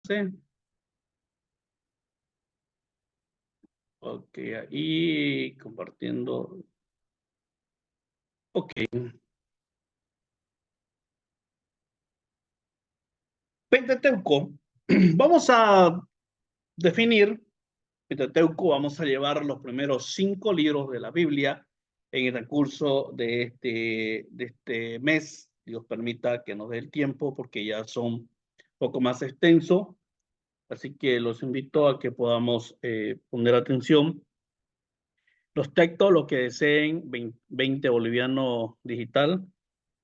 11. Ok, ahí compartiendo. Ok. Pentateuco. Vamos a definir Pentateuco. Vamos a llevar los primeros 5 libros de la Biblia en el transcurso de este mes. Dios permita que nos dé el tiempo porque ya son un poco más extensos. Así que los invito a que podamos poner atención. Los textos, los que deseen, 20 boliviano digital,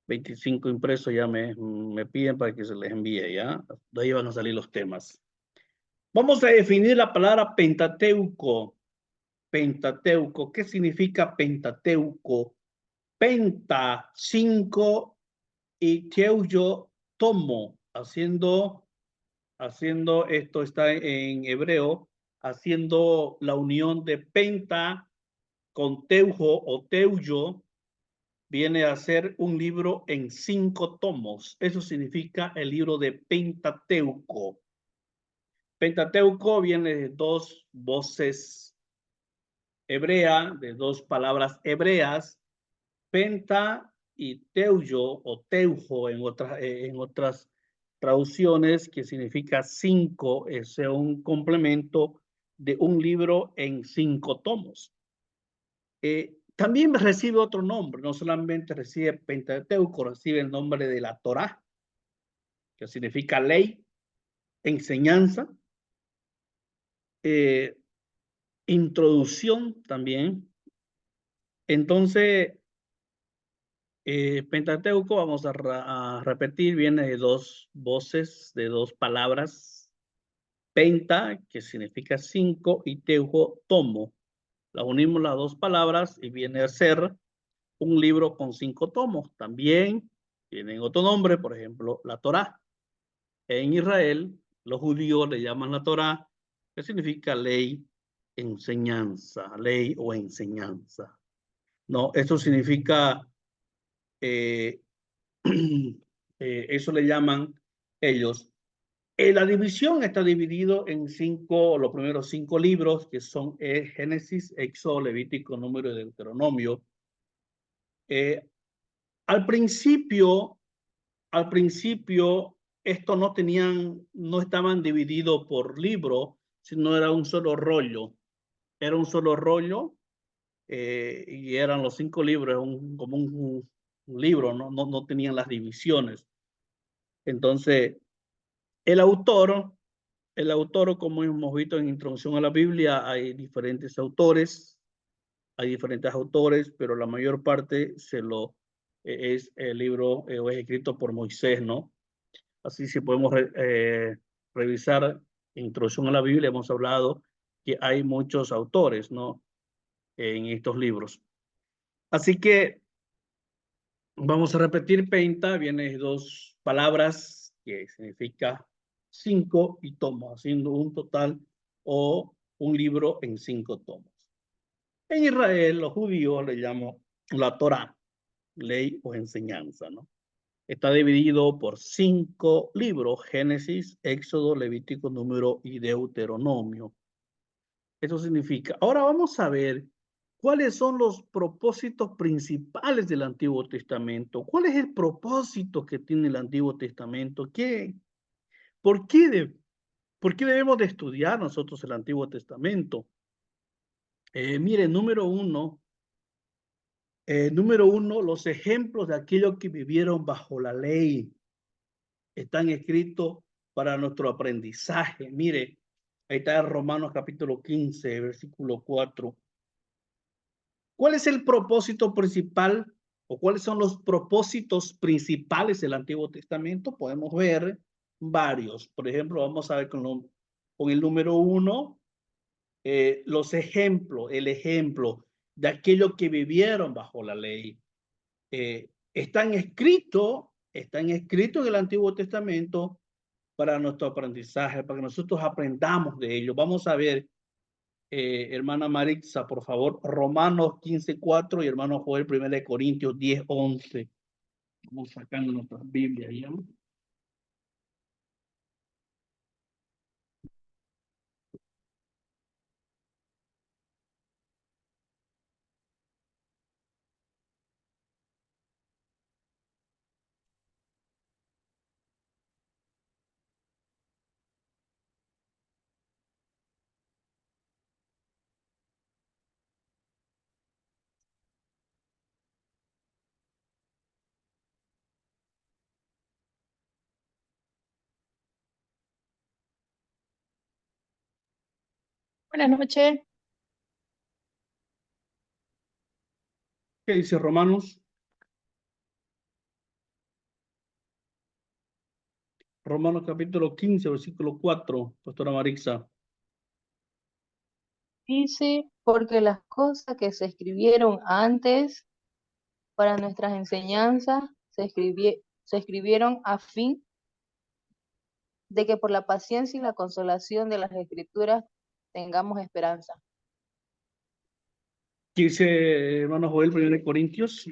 25 impresos, ya me piden para que se les envíe, ¿ya? De ahí van a salir los temas. Vamos a definir la palabra Pentateuco. Pentateuco, ¿qué significa Pentateuco? Penta, 5, y teuyo, tomo, haciendo esto está en hebreo, haciendo la unión de penta con teujo o teuyo, viene a ser un libro en 5 tomos. Eso significa el libro de Pentateuco. Pentateuco viene de 2 voces hebreas, de 2 palabras hebreas, penta y teuyo o teujo en otras traducciones, que significa 5, es un complemento de un libro en 5 tomos. También recibe otro nombre, no solamente recibe Pentateuco, recibe el nombre de la Torá, que significa ley, enseñanza, introducción también. Entonces, Pentateuco, vamos a repetir, viene de 2 voces, de 2 palabras. Penta, que significa 5, y teujo, tomo. La unimos las 2 palabras y viene a ser un libro con 5 tomos. También tienen otro nombre, por ejemplo, la Torá. En Israel, los judíos le llaman la Torá, que significa ley, enseñanza, ley o enseñanza. No, eso significa, eh, eso le llaman ellos. La división está dividido en 5, los primeros 5 libros, que son Génesis, Éxodo, Levítico, Número y Deuteronomio. Al principio, estos no estaban divididos por libro, sino era un solo rollo. Era un solo rollo, y eran los 5 libros, como un libro, no tenían las divisiones. Entonces, el autor, como hemos visto en Introducción a la Biblia, hay diferentes autores, pero la mayor parte es el libro o es escrito por Moisés, ¿no? Así si podemos revisar Introducción a la Biblia, hemos hablado que hay muchos autores, ¿no? En estos libros. Así que vamos a repetir, penta viene de 2 palabras que significa 5 y tomo, haciendo un total o un libro en 5 tomos. En Israel, los judíos le llaman la Torá, ley o enseñanza, ¿no? Está dividido por 5 libros: Génesis, Éxodo, Levítico, Número y Deuteronomio. Eso significa. Ahora vamos a ver cuáles son los propósitos principales del Antiguo Testamento. ¿Cuál es el propósito que tiene el Antiguo Testamento? ¿Por qué debemos de estudiar nosotros el Antiguo Testamento? Mire, número uno, los ejemplos de aquellos que vivieron bajo la ley están escritos para nuestro aprendizaje. Mire, ahí está Romanos capítulo 15, versículo 4. ¿Cuál es el propósito principal o cuáles son los propósitos principales del Antiguo Testamento? Podemos ver varios. Por ejemplo, vamos a ver con el número 1, los ejemplos, el ejemplo de aquellos que vivieron bajo la ley. Están escritos en el Antiguo Testamento para nuestro aprendizaje, para que nosotros aprendamos de ellos. Vamos a ver, hermana Maritza, por favor, Romanos 15:4 y hermano Joel, 1 Corintios 10:11. Vamos sacando nuestras Biblias, ¿ya? Buenas noches. ¿Qué dice Romanos? Romanos capítulo 15, versículo 4, pastora Marixa. Dice, porque las cosas que se escribieron antes para nuestras enseñanzas se escribieron a fin de que por la paciencia y la consolación de las escrituras tengamos esperanza. ¿Qué dice hermano Joel, 1 Corintios?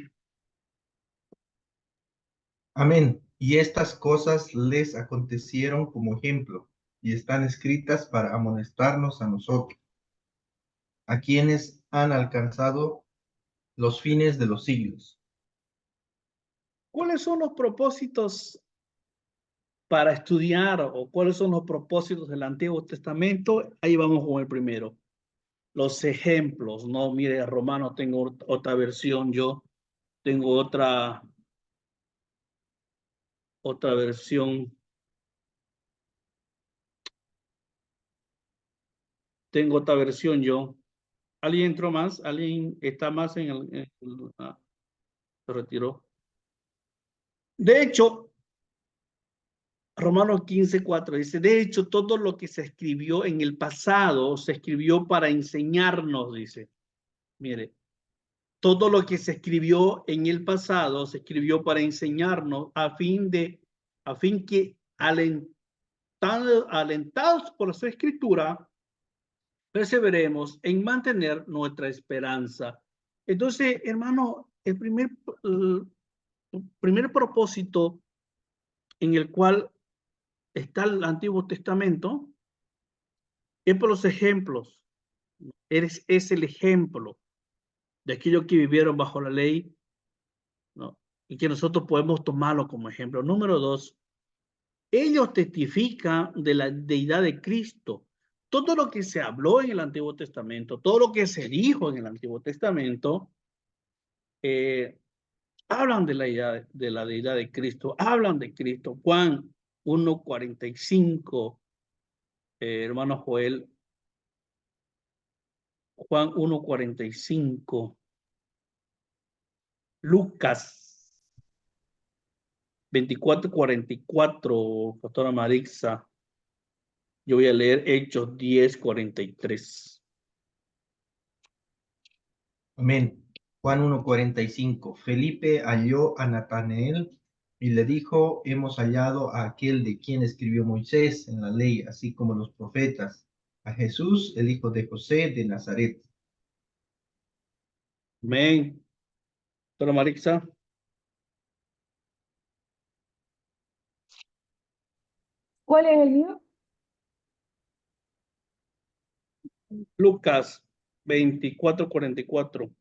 Amén. Y estas cosas les acontecieron como ejemplo, y están escritas para amonestarnos a nosotros, a quienes han alcanzado los fines de los siglos. ¿Cuáles son los propósitos para estudiar o cuáles son los propósitos del Antiguo Testamento? Ahí vamos con el primero. Los ejemplos, ¿no? Mire, Romano, tengo otra versión, yo tengo otra versión. Tengo otra versión yo. ¿Alguien entró más? ¿Alguien está más se retiró? De hecho, Romanos 15:4 dice, de hecho, todo lo que se escribió en el pasado se escribió para enseñarnos, dice. Mire, todo lo que se escribió en el pasado se escribió para enseñarnos a fin que alentados por la escritura, perseveremos en mantener nuestra esperanza. Entonces, hermano, el primer propósito en el cual está el Antiguo Testamento es por los ejemplos. Es el ejemplo de aquellos que vivieron bajo la ley, ¿no? Y que nosotros podemos tomarlo como ejemplo. Número dos, ellos testifican de la deidad de Cristo. Todo lo que se habló en el Antiguo Testamento, todo lo que se dijo en el Antiguo Testamento, eh, hablan de la deidad de Cristo, hablan de Cristo. Juan 1:45, hermano Joel, Juan 1:45, Lucas 24:44, pastora Marixa. Yo voy a leer Hechos 10:43. Amén. Juan 1:45. Felipe halló a Natanael y le dijo, hemos hallado a aquel de quien escribió Moisés en la ley, así como los profetas, a Jesús, el hijo de José de Nazaret. Amén. Pastora Marixa. ¿Cuál es el mío? Lucas 24:44.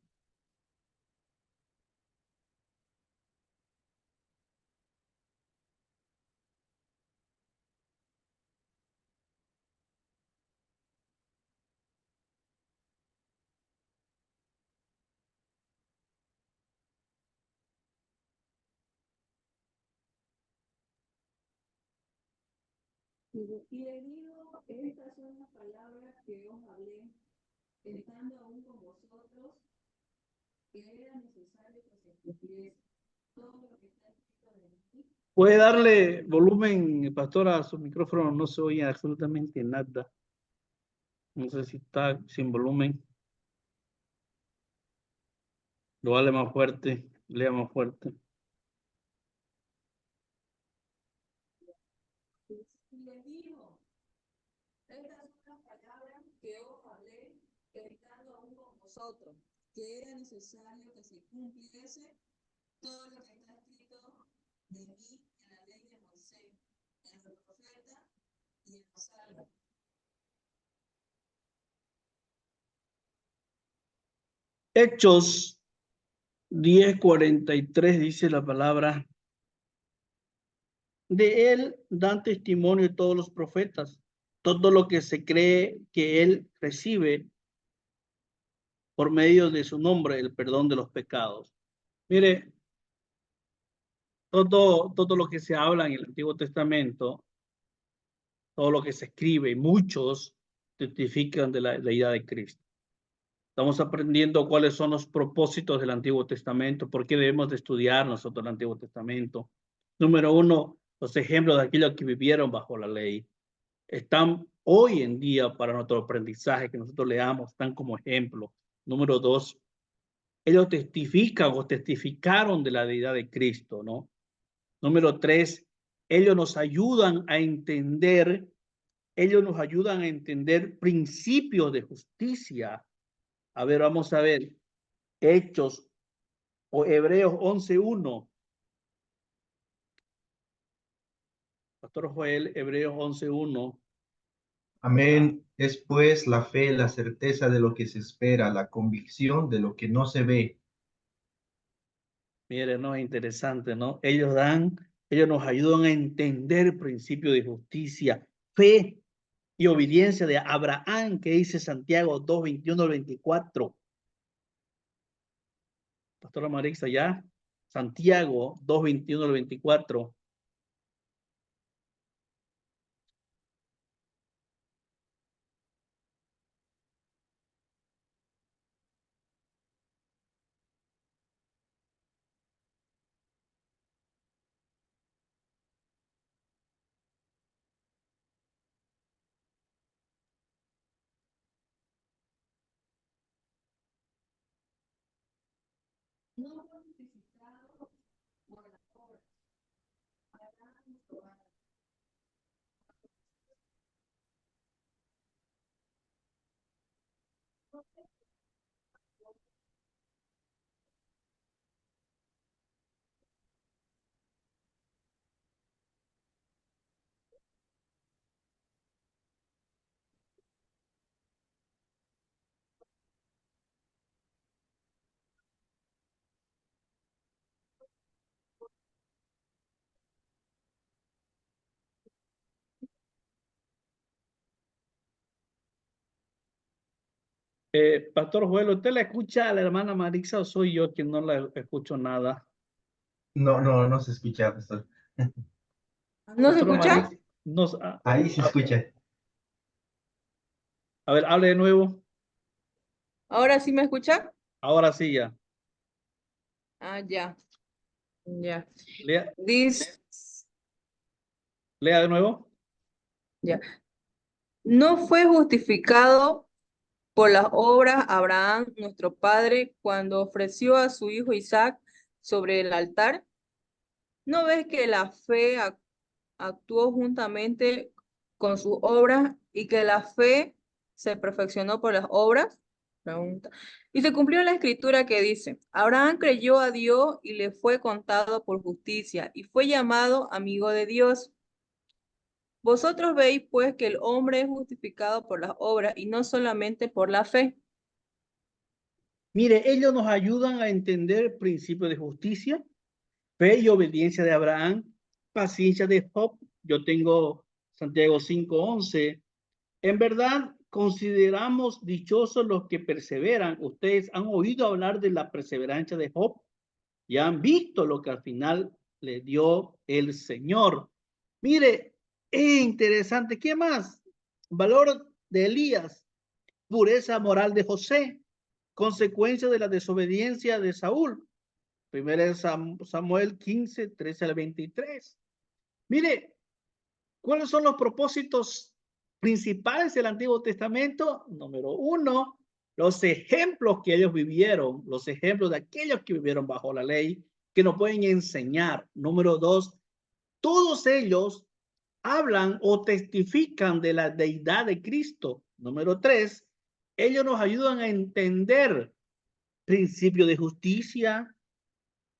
Y le digo, estas son las palabras que os hablé, estando aún con vosotros, que era necesario que se cumpliese todo lo que está escrito de mí. Puede darle volumen, pastora, a su micrófono, no se oye absolutamente nada. No sé si está sin volumen. Lo vale más fuerte, lea más fuerte. Y les dijo, estas son las palabras que os hablé, estando aún con vosotros, que era necesario que se cumpliese todo lo que está escrito de mí en la ley de Moisés, en los profetas y en los salmos. Hechos 10:43 dice la palabra. De él dan testimonio todos los profetas, todo lo que se cree que él recibe por medio de su nombre, el perdón de los pecados. Mire, todo lo que se habla en el Antiguo Testamento, todo lo que se escribe, muchos testifican de la deidad de Cristo. Estamos aprendiendo cuáles son los propósitos del Antiguo Testamento, por qué debemos de estudiar nosotros el Antiguo Testamento. Número uno, los ejemplos de aquellos que vivieron bajo la ley. Están hoy en día para nuestro aprendizaje, que nosotros leamos, están como ejemplo. Número dos, ellos testifican o testificaron de la deidad de Cristo, ¿no? Número tres, ellos nos ayudan a entender principios de justicia. A ver, vamos a ver, Hechos o Hebreos 11:1. Pastor Joel, Hebreos 11:1. Amén. Es pues la fe, la certeza de lo que se espera, la convicción de lo que no se ve. Miren, no es interesante, ¿no? Ellos nos ayudan a entender principios de justicia, fe y obediencia de Abraham, que dice Santiago 2:21-24. Pastora Marisa, ya. Santiago 2:21-24. No fue justificado por las obras. Abraham probado. Pastor Joel, ¿usted la escucha a la hermana Marisa o soy yo quien no la escucho nada? No se escucha, pastor. ¿No se Pastor escucha? Marisa, Ahí se escucha. a ver, hable de nuevo. ¿Ahora sí me escucha? Ahora sí ya. Ah, ya. Ya. Lea, Dice, lea de nuevo. ya. No fue justificado por las obras Abraham, nuestro padre, cuando ofreció a su hijo Isaac sobre el altar. ¿No ves que la fe actuó juntamente con sus obras y que la fe se perfeccionó por las obras? Pregunta. Y se cumplió la escritura que dice, Abraham creyó a Dios y le fue contado por justicia y fue llamado amigo de Dios. Vosotros veis pues que el hombre es justificado por las obras y no solamente por la fe. Mire, ellos nos ayudan a entender principios de justicia, fe y obediencia de Abraham, paciencia de Job. Yo tengo Santiago 5:11. En verdad, consideramos dichosos los que perseveran. Ustedes han oído hablar de la perseverancia de Job y han visto lo que al final le dio el Señor. Mire, es interesante. ¿Qué más? Valor de Elías, pureza moral de José, consecuencia de la desobediencia de Saúl. Primero Samuel 15:13-23. Mire, ¿cuáles son los propósitos principales del Antiguo Testamento? Número uno, los ejemplos que ellos vivieron, los ejemplos de aquellos que vivieron bajo la ley, que nos pueden enseñar. Número dos, todos ellos hablan o testifican de la deidad de Cristo. Número tres, ellos nos ayudan a entender principio de justicia.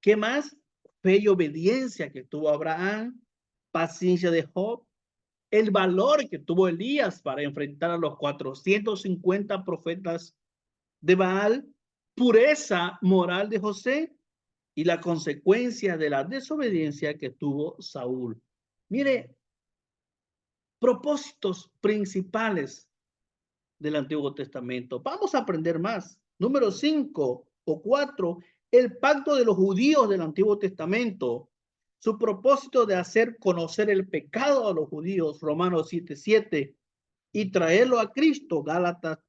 ¿Qué más? Fe y obediencia que tuvo Abraham, paciencia de Job, el valor que tuvo Elías para enfrentar a los 450 profetas de Baal, pureza moral de José y la consecuencia de la desobediencia que tuvo Saúl. Mire, propósitos principales del Antiguo Testamento. Vamos a aprender más. Número 5 o 4, el pacto de los judíos del Antiguo Testamento. Su propósito de hacer conocer el pecado a los judíos, Romanos 7:7. y traerlo a Cristo. Gálatas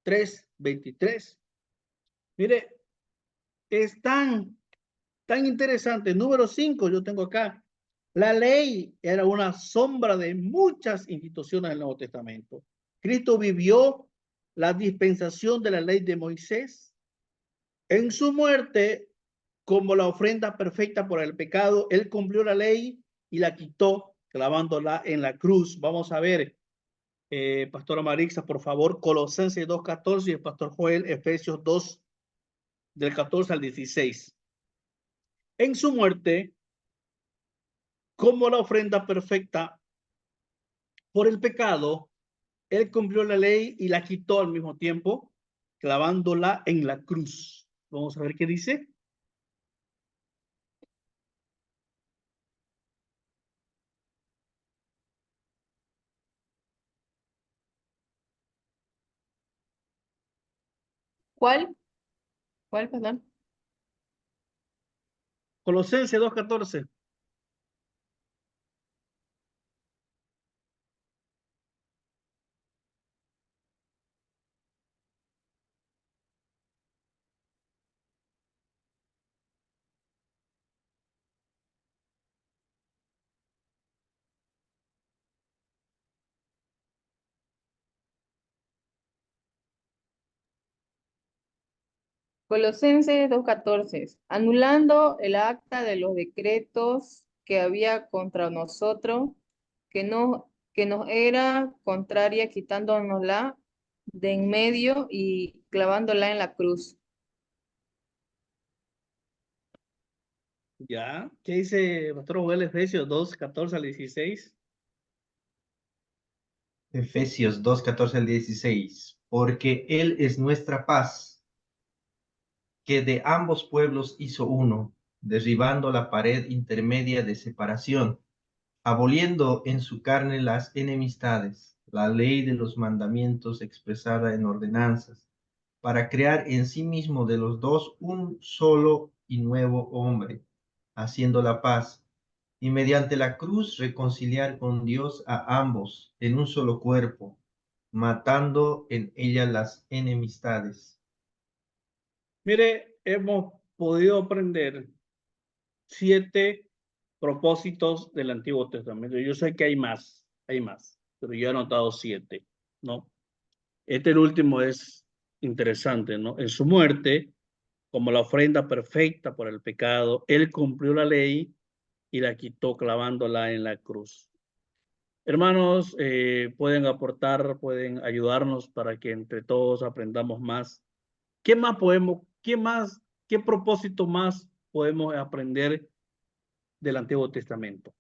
3:23. Mire, es tan interesante. Número 5, yo tengo acá. La ley era una sombra de muchas instituciones del Nuevo Testamento. Cristo vivió la dispensación de la ley de Moisés. En su muerte, como la ofrenda perfecta por el pecado, él cumplió la ley y la quitó clavándola en la cruz. Vamos a ver, Pastora Marixa, por favor, Colosenses 2:14 y el Pastor Joel, Efesios 2, del 14 al 16. En su muerte, como la ofrenda perfecta por el pecado, él cumplió la ley y la quitó al mismo tiempo, clavándola en la cruz. Vamos a ver qué dice. ¿Cuál? ¿Cuál, perdón? Colosenses 2:14. Colosenses 2:14, anulando el acta de los decretos que había contra nosotros, que nos era contraria, quitándonosla de en medio y clavándola en la cruz. Ya, ¿qué dice Pastor Joel? Efesios 2:14 al 16. Efesios 2:14 al 16. Porque Él es nuestra paz, que de ambos pueblos hizo uno, derribando la pared intermedia de separación, aboliendo en su carne las enemistades, la ley de los mandamientos expresada en ordenanzas, para crear en sí mismo de los dos un solo y nuevo hombre, haciendo la paz, y mediante la cruz reconciliar con Dios a ambos en un solo cuerpo, matando en ella las enemistades. Mire, hemos podido aprender 7 propósitos del Antiguo Testamento. Yo sé que hay más, pero yo he anotado 7, ¿no? El último es interesante, ¿no? En su muerte, como la ofrenda perfecta por el pecado, él cumplió la ley y la quitó clavándola en la cruz. Hermanos, pueden aportar, pueden ayudarnos para que entre todos aprendamos más. ¿Qué más podemos, qué propósito más podemos aprender del Antiguo Testamento?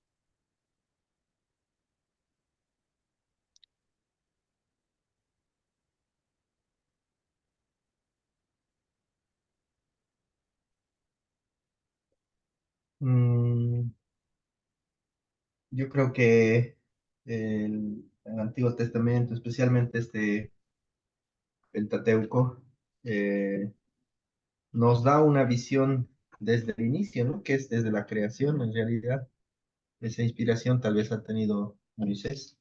Mm, yo creo que el Antiguo Testamento, especialmente este Pentateuco, eh, nos da una visión desde el inicio, ¿no? Que es desde la creación, en realidad. Esa inspiración tal vez ha tenido Moisés,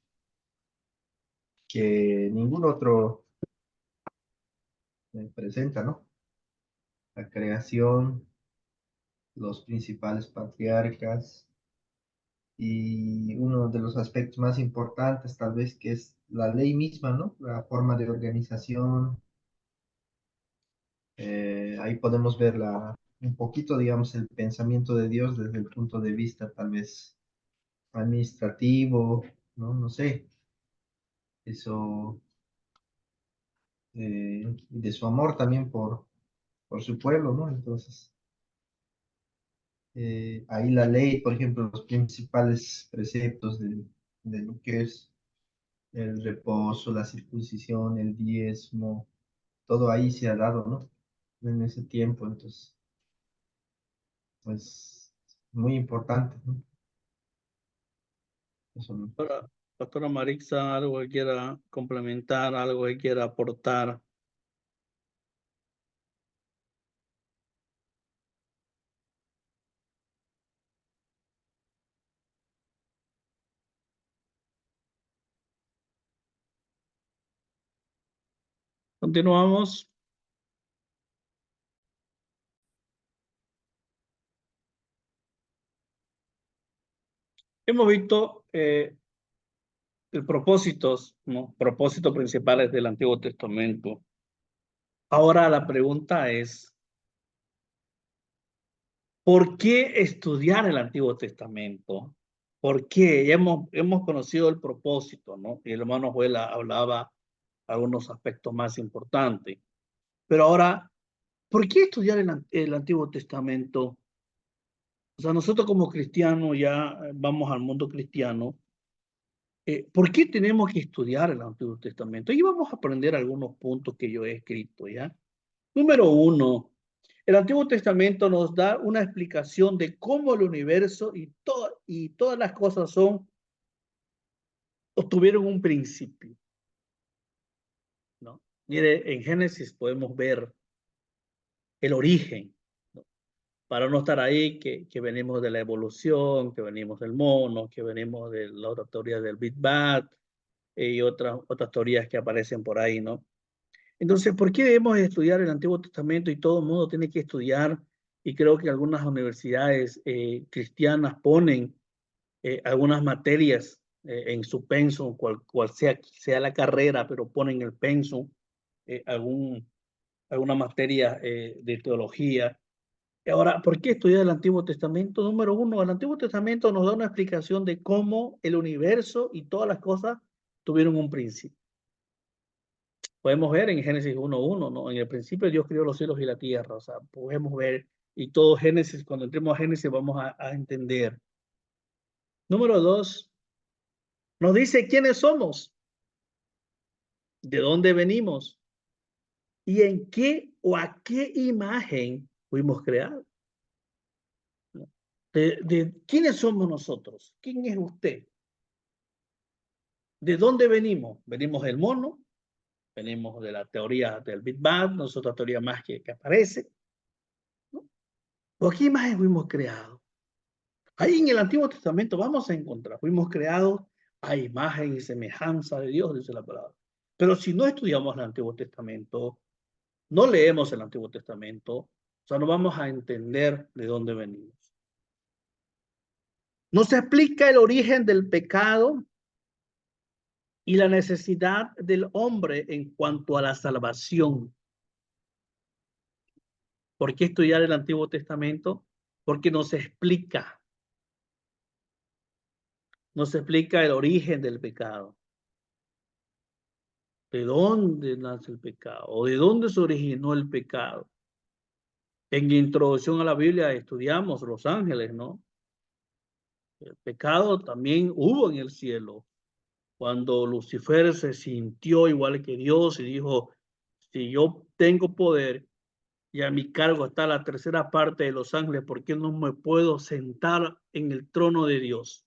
que ningún otro presenta, ¿no? La creación, los principales patriarcas y uno de los aspectos más importantes tal vez que es la ley misma, ¿no? La forma de organización. Ahí podemos ver un poquito, digamos, el pensamiento de Dios desde el punto de vista tal vez administrativo, ¿no? No sé, eso, y de su amor también por su pueblo, ¿no? Entonces, ahí la ley, por ejemplo, los principales preceptos de lo que es el reposo, la circuncisión, el diezmo, todo ahí se ha dado, ¿no? En ese tiempo, entonces, pues, muy importante, ¿no? Eso, ¿no? Pastora Marixa, algo que quiera complementar, algo que quiera aportar. Continuamos. Hemos visto el propósitos, ¿no? Propósitos principales del Antiguo Testamento. Ahora la pregunta es, ¿por qué estudiar el Antiguo Testamento? ¿Por qué? Ya hemos conocido el propósito, ¿no? Y el hermano Joel hablaba algunos aspectos más importantes. Pero ahora, ¿por qué estudiar el Antiguo Testamento? O sea, nosotros como cristianos ya vamos al mundo cristiano. ¿Por qué tenemos que estudiar el Antiguo Testamento? Y vamos a aprender algunos puntos que yo he escrito, ¿ya? Número uno, el Antiguo Testamento nos da una explicación de cómo el universo y todas las cosas obtuvieron un principio, ¿no? Mire, en Génesis podemos ver el origen, ¿no? Para no estar ahí, que venimos de la evolución, que venimos del mono, que venimos de la otra teoría del Big Bang y otras teorías que aparecen por ahí, ¿no? Entonces, ¿por qué debemos estudiar el Antiguo Testamento y todo el mundo tiene que estudiar? Y creo que algunas universidades cristianas ponen algunas materias en su pensum, cual sea la carrera, pero ponen el pensum, alguna materia de teología. Ahora, ¿por qué estudiar el Antiguo Testamento? Número uno, el Antiguo Testamento nos da una explicación de cómo el universo y todas las cosas tuvieron un principio. Podemos ver en Génesis 1:1, ¿no? En el principio Dios creó los cielos y la tierra, o sea, podemos ver, y todo Génesis, cuando entremos a Génesis vamos a entender. Número dos, nos dice quiénes somos, de dónde venimos y en qué o a qué imagen fuimos creados. De quiénes somos nosotros, quién es usted, de dónde venimos. Venimos del mono, venimos de la teoría del Big Bang, no es otra teoría más que aparece, ¿no? ¿O a qué imagen fuimos creados? Ahí en el Antiguo Testamento vamos a encontrar, fuimos creados a imagen y semejanza de Dios, dice la palabra. Pero si no estudiamos el Antiguo Testamento, no leemos el Antiguo Testamento, o sea, no vamos a entender de dónde venimos. Nos explica el origen del pecado y la necesidad del hombre en cuanto a la salvación. ¿Por qué estudiar el Antiguo Testamento? Porque nos explica el origen del pecado. ¿De dónde nace el pecado? ¿O de dónde se originó el pecado? En la introducción a la Biblia estudiamos los ángeles, ¿no? El pecado también hubo en el cielo. Cuando Lucifer se sintió igual que Dios y dijo, si yo tengo poder y a mi cargo está la tercera parte de los ángeles, ¿por qué no me puedo sentar en el trono de Dios?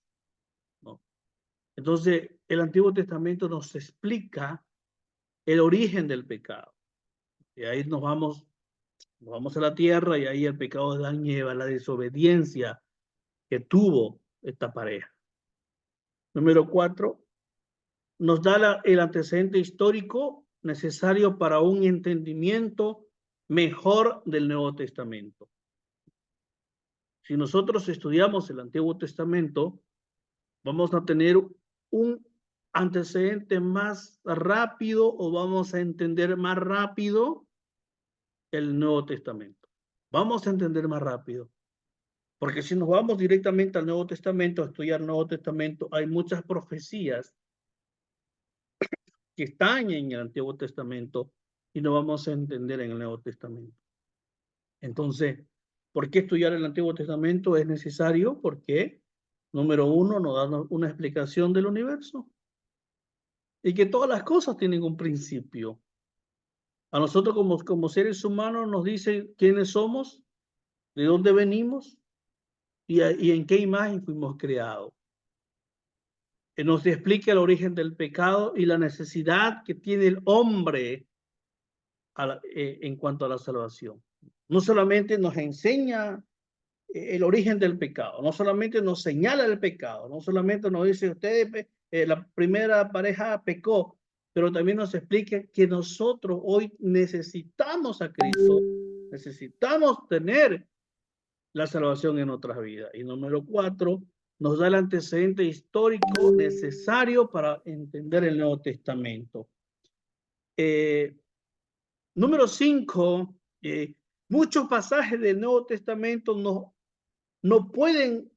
¿No? Entonces, el Antiguo Testamento nos explica el origen del pecado. Y ahí nos vamos a la tierra y ahí el pecado de Adán y Eva, la desobediencia que tuvo esta pareja. Número 4, nos da el antecedente histórico necesario para un entendimiento mejor del Nuevo Testamento. Si nosotros estudiamos el Antiguo Testamento, vamos a tener un antecedente más rápido o vamos a entender más rápido el Nuevo Testamento. Vamos a entender más rápido. Porque si nos vamos directamente al Nuevo Testamento, a estudiar el Nuevo Testamento, hay muchas profecías que están en el Antiguo Testamento y no vamos a entender en el Nuevo Testamento. Entonces, ¿por qué estudiar el Antiguo Testamento es necesario? Porque, número uno, nos da una explicación del universo y que todas las cosas tienen un principio. A nosotros como seres humanos nos dice quiénes somos, de dónde venimos y en qué imagen fuimos creados. Nos explica el origen del pecado y la necesidad que tiene el hombre en cuanto a la salvación. No solamente nos enseña el origen del pecado, no solamente nos señala el pecado, no solamente nos dice, ustedes, la primera pareja pecó, pero también nos explica que nosotros hoy necesitamos a Cristo, necesitamos tener la salvación en nuestras vidas. Y número 4, nos da el antecedente histórico necesario para entender el Nuevo Testamento. Número 5, muchos pasajes del Nuevo Testamento no pueden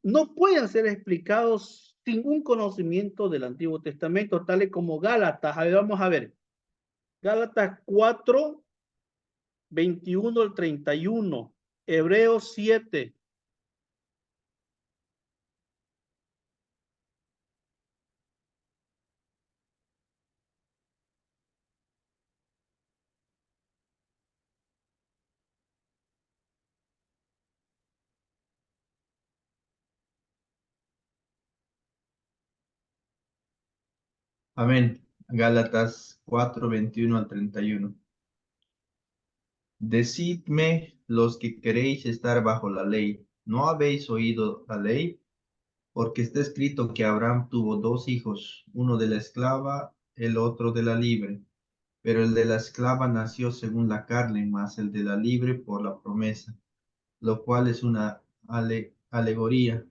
ser explicados sin un conocimiento del Antiguo Testamento, tales como Gálatas. A ver, vamos a ver. Gálatas 4, 21 al 31. Hebreos 7. Amén. Gálatas 4, 21 al 31. Decidme los que queréis estar bajo la ley, ¿no habéis oído la ley? Porque está escrito que Abraham tuvo dos hijos, uno de la esclava, el otro de la libre. Pero el de la esclava nació según la carne, más el de la libre por la promesa, lo cual es una alegoría,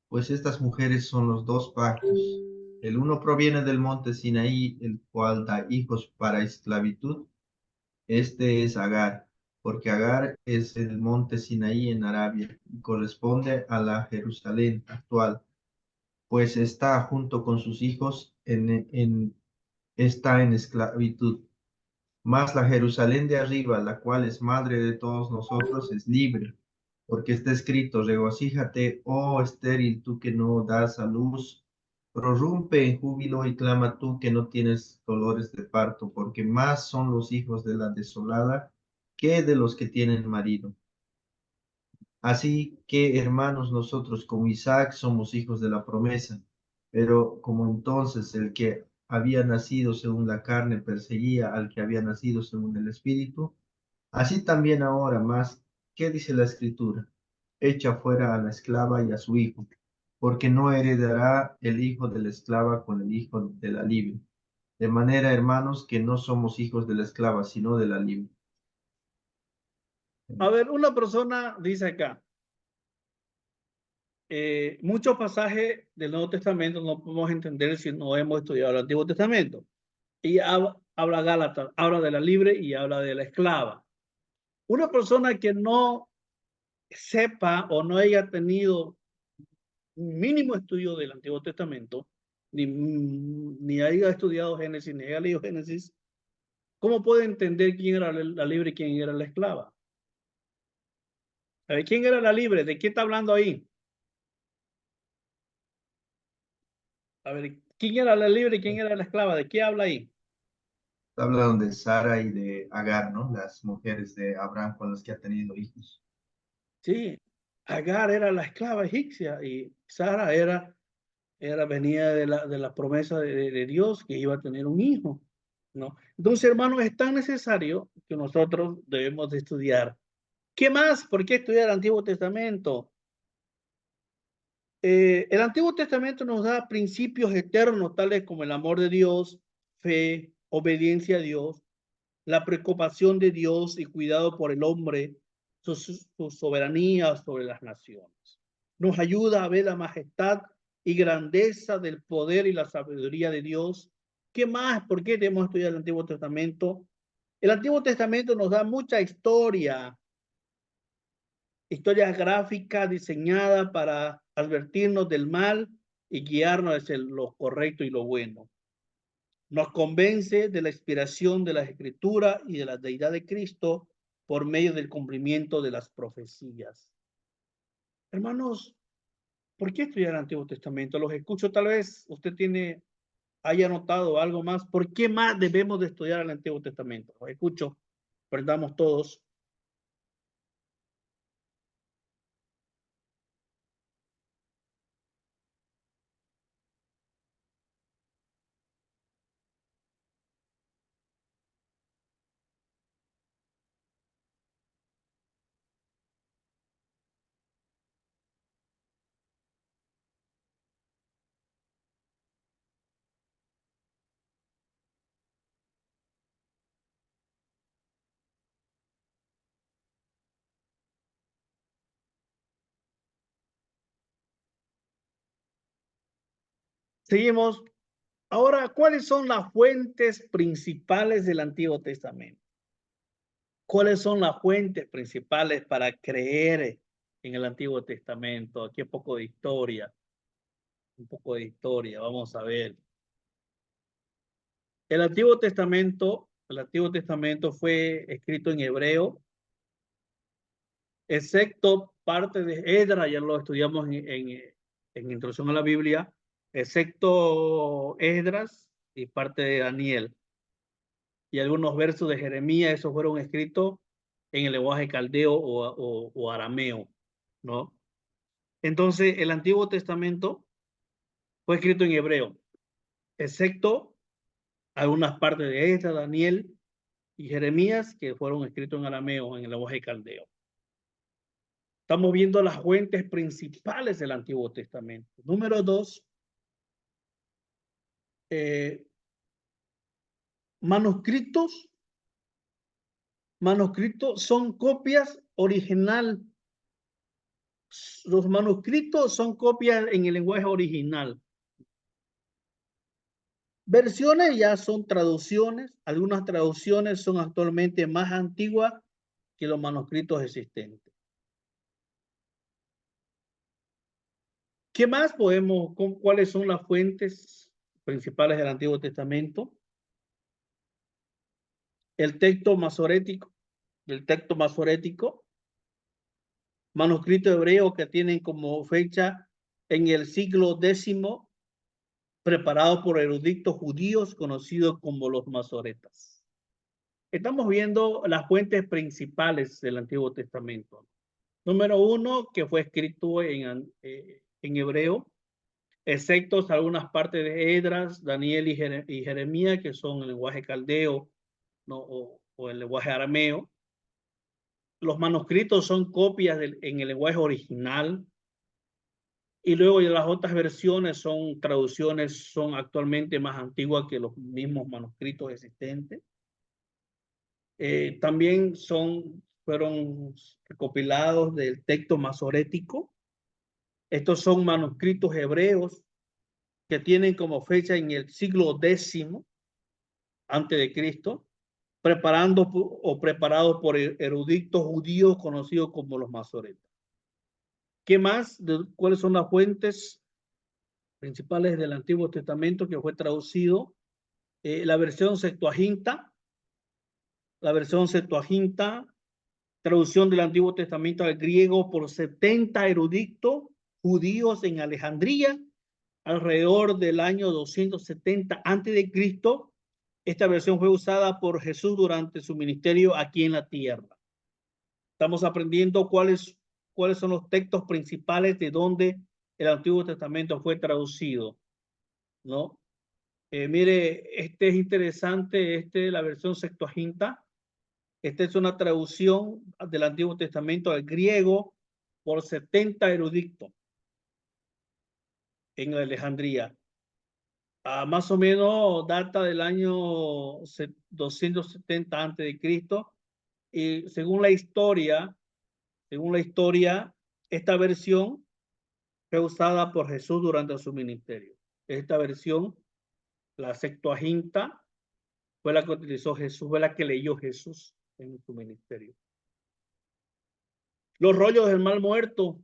pues estas mujeres son los dos pactos. El uno proviene del monte Sinaí, el cual da hijos para esclavitud. Este es Agar, porque Agar es el monte Sinaí en Arabia y corresponde a la Jerusalén actual, pues está junto con sus hijos está en esclavitud. Mas la Jerusalén de arriba, la cual es madre de todos nosotros, es libre, porque está escrito, regocíjate, oh estéril, tú que no das a luz, prorrumpe en júbilo y clama tú que no tienes dolores de parto, porque más son los hijos de la desolada que de los que tienen marido. Así que, hermanos, nosotros como Isaac somos hijos de la promesa, pero como entonces el que había nacido según la carne perseguía al que había nacido según el Espíritu, así también ahora más, ¿qué dice la Escritura? Echa fuera a la esclava y a su hijo, porque no heredará el hijo de la esclava con el hijo de la libre. De manera, hermanos, que no somos hijos de la esclava, sino de la libre. A ver, una persona dice acá, muchos pasajes del Nuevo Testamento no podemos entender si no hemos estudiado el Antiguo Testamento. Y habla Gálatas, habla de la libre y habla de la esclava. Una persona que no sepa o no haya tenido un mínimo estudio del Antiguo Testamento, ni haya estudiado Génesis, ni haya leído Génesis, ¿cómo puede entender quién era la libre y quién era la esclava? A ver, ¿quién era la libre? ¿De qué está hablando ahí? A ver, ¿quién era la libre y quién era la esclava? ¿De qué habla ahí? Hablan de Sara y de Agar, ¿no? Las mujeres de Abraham con las que ha tenido hijos. Sí, Agar era la esclava egipcia y Sara venía de la promesa de Dios que iba a tener un hijo, ¿no? Entonces, hermanos, es tan necesario que nosotros debemos de estudiar. ¿Qué más? ¿Por qué estudiar el Antiguo Testamento? El Antiguo Testamento nos da principios eternos, tales como el amor de Dios, fe, obediencia a Dios, la preocupación de Dios y cuidado por el hombre, su soberanía sobre las naciones. Nos ayuda a ver la majestad y grandeza del poder y la sabiduría de Dios. ¿Qué más? ¿Por qué debemos estudiar el Antiguo Testamento? El Antiguo Testamento nos da mucha historia gráfica diseñada para advertirnos del mal y guiarnos hacia lo correcto y lo bueno. Nos convence de la inspiración de la Escritura y de la deidad de Cristo por medio del cumplimiento de las profecías. Hermanos, ¿por qué estudiar el Antiguo Testamento? Los escucho, tal vez usted haya notado algo más. ¿Por qué más debemos de estudiar el Antiguo Testamento? Los escucho, perdamos todos. Seguimos. Ahora, ¿cuáles son las fuentes principales del Antiguo Testamento? ¿Cuáles son las fuentes principales para creer en el Antiguo Testamento? Aquí un poco de historia. Un poco de historia, vamos a ver. El Antiguo Testamento fue escrito en hebreo, excepto parte de Esdras, ya lo estudiamos en Introducción a la Biblia, excepto Esdras y parte de Daniel. Y algunos versos de Jeremías, esos fueron escritos en el lenguaje caldeo o arameo, ¿no? Entonces, el Antiguo Testamento fue escrito en hebreo, excepto algunas partes de Esdras, Daniel y Jeremías, que fueron escritos en arameo, en el lenguaje caldeo. Estamos viendo las fuentes principales del Antiguo Testamento. Número 2, manuscritos. Manuscritos son copias original. Los manuscritos son copias en el lenguaje original. Versiones ya son traducciones. Algunas traducciones son actualmente más antiguas que los manuscritos existentes. ¿Qué más podemos, cuáles son las fuentes principales del Antiguo Testamento? El texto masorético, manuscrito hebreo que tienen como fecha en el siglo X, preparado por eruditos judíos conocidos como los masoretas. Estamos viendo las fuentes principales del Antiguo Testamento. Número 1, que fue escrito en hebreo, excepto algunas partes de Esdras, Daniel y Jeremías, que son el lenguaje caldeo, ¿no? o el lenguaje arameo. Los manuscritos son copias en el lenguaje original, y luego ya las otras versiones son traducciones, son actualmente más antiguas que los mismos manuscritos existentes. También fueron recopilados del texto masorético. Estos son manuscritos hebreos que tienen como fecha en el siglo X antes de Cristo, preparados por eruditos judíos conocidos como los masoretas. ¿Qué más? ¿Cuáles son las fuentes principales del Antiguo Testamento que fue traducido? La versión Septuaginta, traducción del Antiguo Testamento al griego por 70 eruditos judíos en Alejandría, alrededor del año 270 a.C. Esta versión fue usada por Jesús durante su ministerio aquí en la tierra. Estamos aprendiendo cuáles son los textos principales de donde el Antiguo Testamento fue traducido, ¿no? Mire, este es interesante, la versión Septuaginta. Esta es una traducción del Antiguo Testamento al griego por 70 eruditos en Alejandría. Más o menos data del año 270 a.C. Y según la historia, esta versión fue usada por Jesús durante su ministerio. Esta versión, la Septuaginta, fue la que utilizó Jesús, fue la que leyó Jesús en su ministerio. Los rollos del Mar Muerto,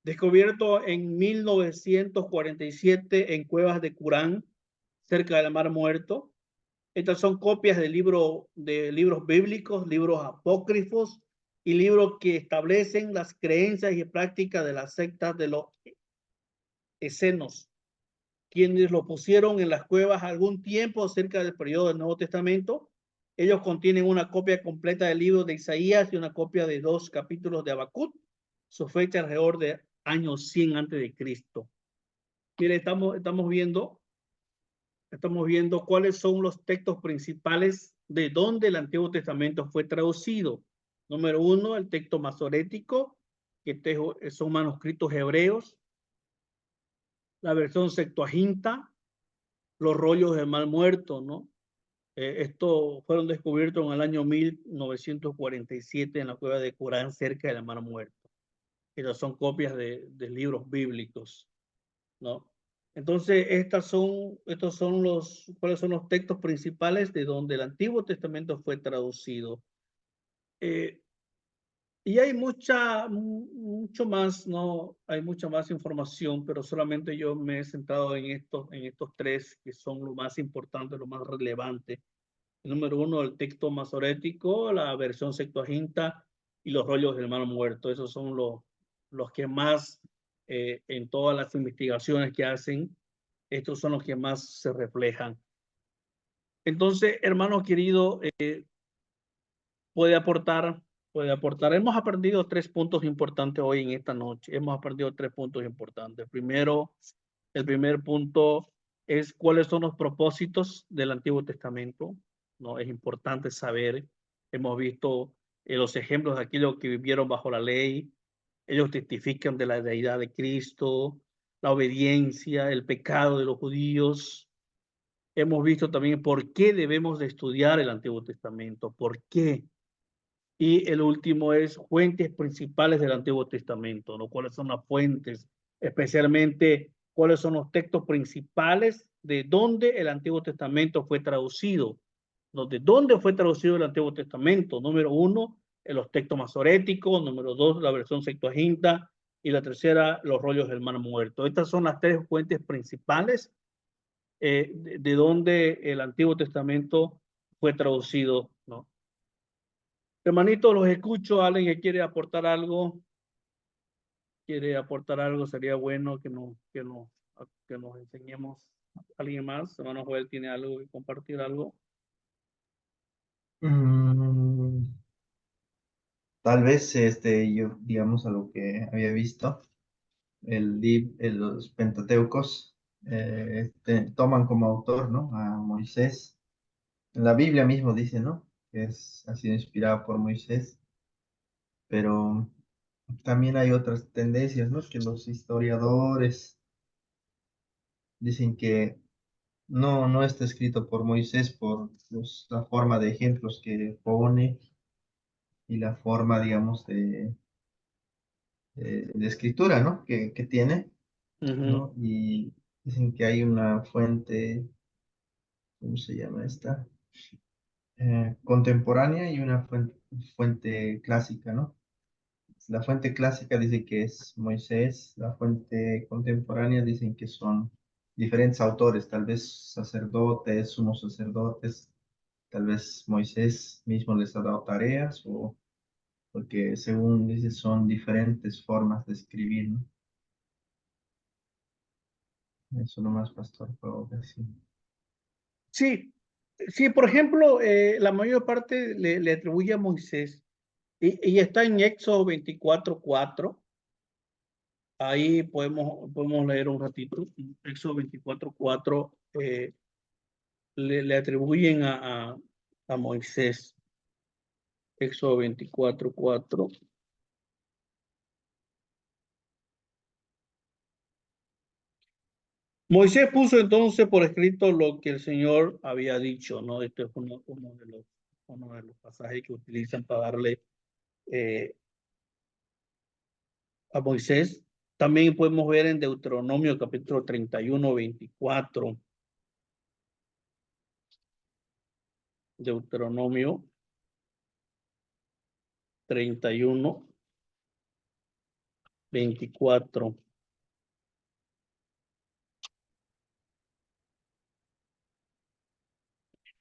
descubierto en 1947 en cuevas de Qurán, cerca del Mar Muerto. Estas son copias de libros bíblicos, libros apócrifos y libros que establecen las creencias y prácticas de las sectas de los escenos, quienes lo pusieron en las cuevas algún tiempo cerca del periodo del Nuevo Testamento. Ellos contienen una copia completa del libro de Isaías y una copia de 2 capítulos de Habacuc. Su fecha alrededor de año 100 antes de Cristo. Mire, estamos viendo cuáles son los textos principales de donde el Antiguo Testamento fue traducido. Número 1, el texto masorético, que son manuscritos hebreos. La versión Septuaginta, los rollos del Mar Muerto, ¿no? Estos fueron descubiertos en el año 1947 en la cueva de Qurán, cerca del Mar Muerto. Estas son copias de libros bíblicos, ¿no? Entonces, estos son ¿cuáles son los textos principales de donde el Antiguo Testamento fue traducido? Y hay mucho más, ¿no? Hay mucha más información, pero solamente yo me he centrado en estos tres que son lo más importante, lo más relevante. El número uno, el texto masorético, la versión Septuaginta y los rollos del Mar Muerto. Esos son los que más, en todas las investigaciones que hacen, estos son los que más se reflejan. Entonces, hermano querido, puede aportar, puede aportar. Hemos aprendido 3 puntos importantes hoy en esta noche. Hemos aprendido 3 puntos importantes. Primero, el primer punto es cuáles son los propósitos del Antiguo Testamento. ¿No? Es importante saber. Hemos visto los ejemplos de aquellos que vivieron bajo la ley. Ellos testifican de la deidad de Cristo, la obediencia, el pecado de los judíos. Hemos visto también por qué debemos de estudiar el Antiguo Testamento. ¿Por qué? Y el último es fuentes principales del Antiguo Testamento, ¿no? ¿Cuáles son las fuentes? Especialmente, ¿cuáles son los textos principales de dónde el Antiguo Testamento fue traducido? ¿No? ¿De dónde fue traducido el Antiguo Testamento? Número uno, en los textos masoréticos. Número dos, la versión Septuaginta. Y la tercera, los rollos del Mar Muerto. Estas son las 3 fuentes principales de dónde el Antiguo Testamento fue traducido, ¿no? Hermanito, los escucho. ¿Alguien que quiere aportar algo? ¿Quiere aportar algo? Sería bueno que nos enseñemos. ¿Alguien más? Hermano Joel, ¿tiene algo que compartir algo? Tal vez yo, digamos, a lo que había visto, los Pentateucos toman como autor, ¿no? A Moisés. En la Biblia mismo dice, ¿no? Que ha sido inspirado por Moisés, pero también hay otras tendencias, ¿no? Que los historiadores dicen que no está escrito por Moisés por la forma de ejemplos que pone y la forma, digamos, de escritura, ¿no? Que tiene, Ujú, ¿no? Y dicen que hay una fuente, ¿cómo se llama esta? Contemporánea y una fuente clásica, ¿no? La fuente clásica dice que es Moisés, la fuente contemporánea dicen que son diferentes autores, tal vez sacerdotes, sumos sacerdotes, tal vez Moisés mismo les ha dado tareas, o porque según dice son diferentes formas de escribir, ¿no? Eso nomás, pastor, puedo decir. sí, sí, por ejemplo, la mayor parte le atribuye a Moisés y está en Éxodo 24:4. Ahí podemos leer un ratito. Éxodo 24:4 le atribuyen a Moisés. Éxodo 24:4. Moisés puso entonces por escrito lo que el Señor había dicho, ¿no? Este es uno de los pasajes que utilizan para darle eh, a Moisés. También podemos ver en Deuteronomio capítulo 31:24. Deuteronomio 31:24.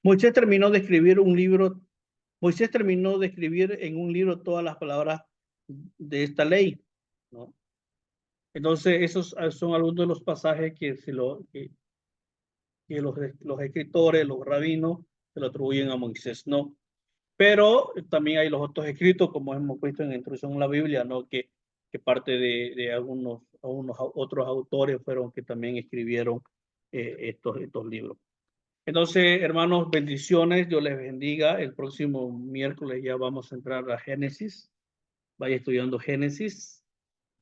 Moisés terminó de escribir un libro. Moisés terminó de escribir en un libro todas las palabras de esta ley, ¿no? Entonces, esos son algunos de los pasajes que los escritores, los rabinos, se lo atribuyen a Moisés, ¿no? Pero también hay los otros escritos, como hemos visto en la introducción a la Biblia, ¿no? Que parte de algunos otros autores fueron que también escribieron estos libros. Entonces, hermanos, bendiciones, Dios les bendiga. El próximo miércoles ya vamos a entrar a Génesis. Vaya estudiando Génesis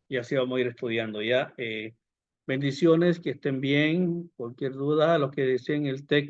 y así vamos a ir estudiando ya. Bendiciones, que estén bien. Cualquier duda, los que deseen el texto.